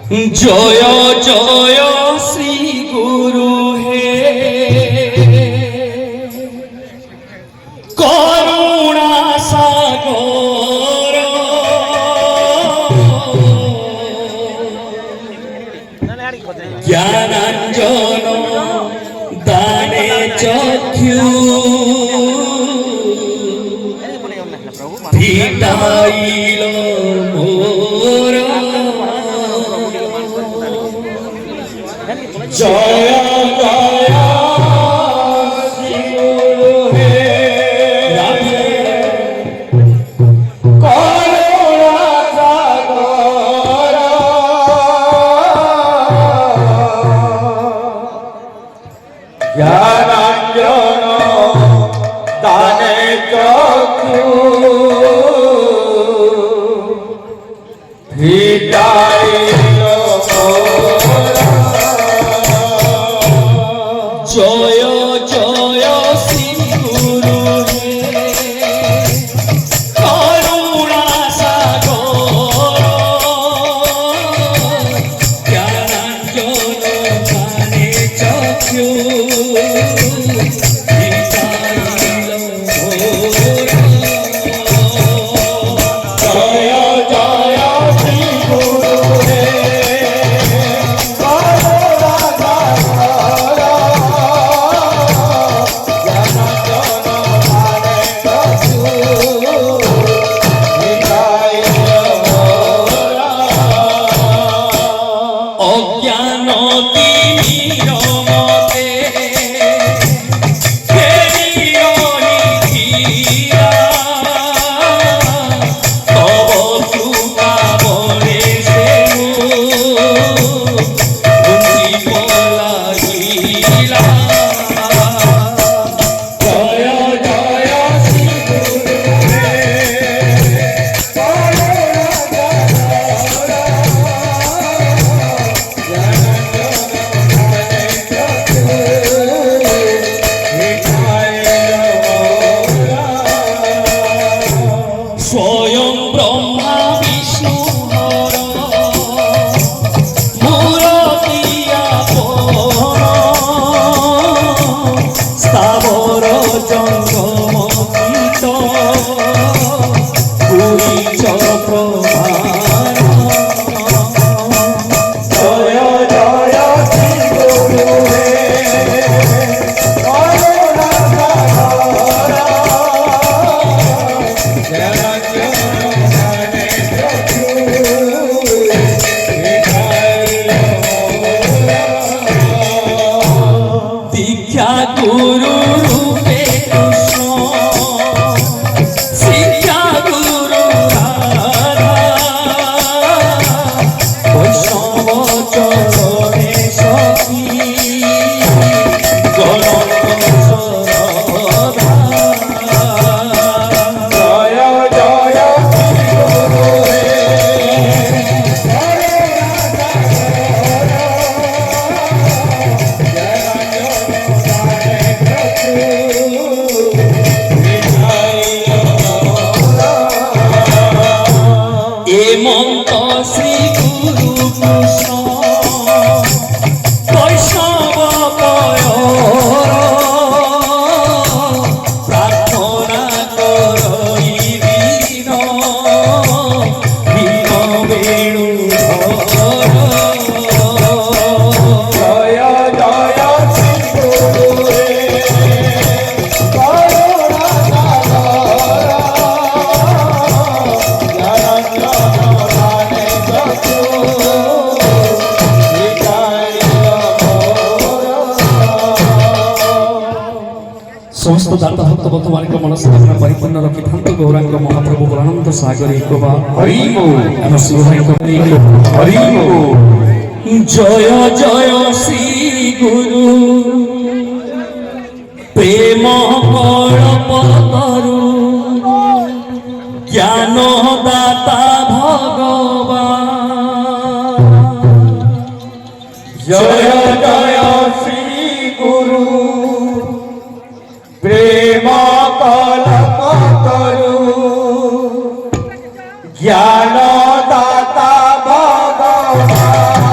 জয় জয় শ্রী গুরু হে করুণা সাগর জ্ঞানাঞ্জন দানে চক্ষু ভিটাইল মোর জয় জয় শ্রী গুরু হে করুণা সাগর জ্ঞানাঞ্জন দানে চক্ষু ভিটাইল জয় জয় শ্রী গুরু হে করুণা সাগর জ্ঞানাঞ্জন দানে চক্ষু ভিটাইল মোর জয় জয় শ্রী গুরু হে স্বয়ং ব্রহ্মা বিষ্ণু হর মূরতিয়া পর স্থাবর জঙ্গম কীট পুরীচ প্রধান জয় জয় শ্রী গুরু হে করুণা সাগর দীক্ষা গুরু রূপে কৃষ্ণ শিক্ষা গুরু রাধা বৈষ্ণব চরণে সখী গণক শ্রদ্ধা জয় জয় শ্রী গুরু হে মন্ত শ্রী গুরু কৃষ্ণ বৈষ্ণব কয়র প্রার্থনা করই দীন দীন বেণুধর জয় জয় শ্রী গুরু হে করুণা সাগর समस्त दाता भक्त भक्तवाणी का मनस्कामना परिपूर्ण रखी भक्त गौरांग महाप्रभु आनंद सागर कृपा हरि बोल शिव भाई हरि बोल जय जय श्री गुरु प्रेम कल्पतरु ज्ञान दाता भगवान जय जय श्री गुरु प्रेम कल्पतरु ज्ञान दाता भगवान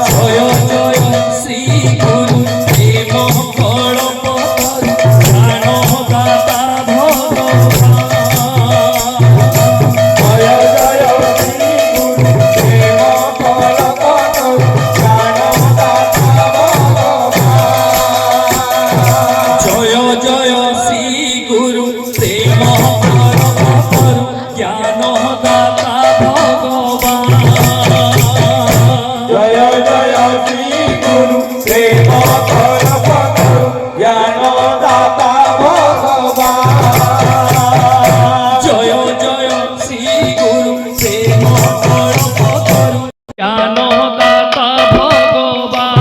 জয় জয় শ্রী গুরু প্রেম কল্প জ্ঞান দাতা ভগবান। জয় জয় শ্রী গুরু প্রেম কল্প জ্ঞান দাতা ভগবান। জয় জয় শ্রী গুরু প্রেম জ্ঞান দাতা ভগবান। জয় জয় শ্রী গুরু প্রেম কল্প জ্ঞান দাতা ভগবান। জয় জয় শ্রী গুরু প্রেম জ্ঞান দাতা ভগবান।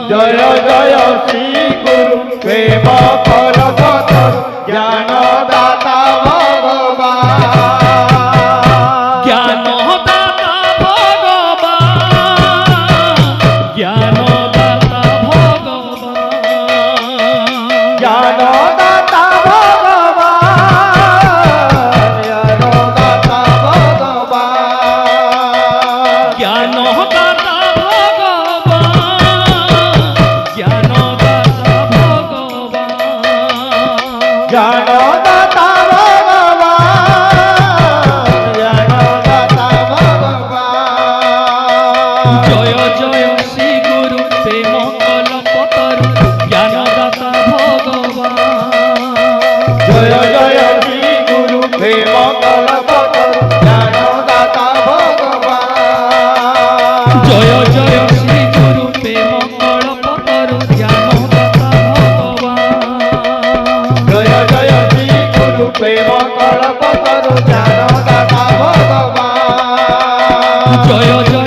জয় জয় শ্রী গুরু প্রেম কল্প জ্ঞান দাতা ভগবান। জ্ঞান দাতা ভগবান। জ্ঞান দাতা ভগবান। জ্ঞান দাতা ভগবান। জ্ঞান দাতা ভগবান। জ্ঞান দাতা ভগবান। জ্ঞান দাতা ভগবান। জ্ঞান দাতা ভগবান। জ্ঞান দাতা ভগবান। জয় জয় শ্রী গুরু প্রেম কল্পতরু জ্ঞান দাতা ভগবান। জয় জয় শ্রী গুরু প্রেম কল্প জ্ঞান দাতা ভগবান। জয় জয় শ্রী গুরু প্রেম কল্পতরু জ্ঞান দাতা ভগবান। জয় জয় শ্রী গুরু প্রেম কল্প জ্ঞান দাতা ভগবান। জয় জয়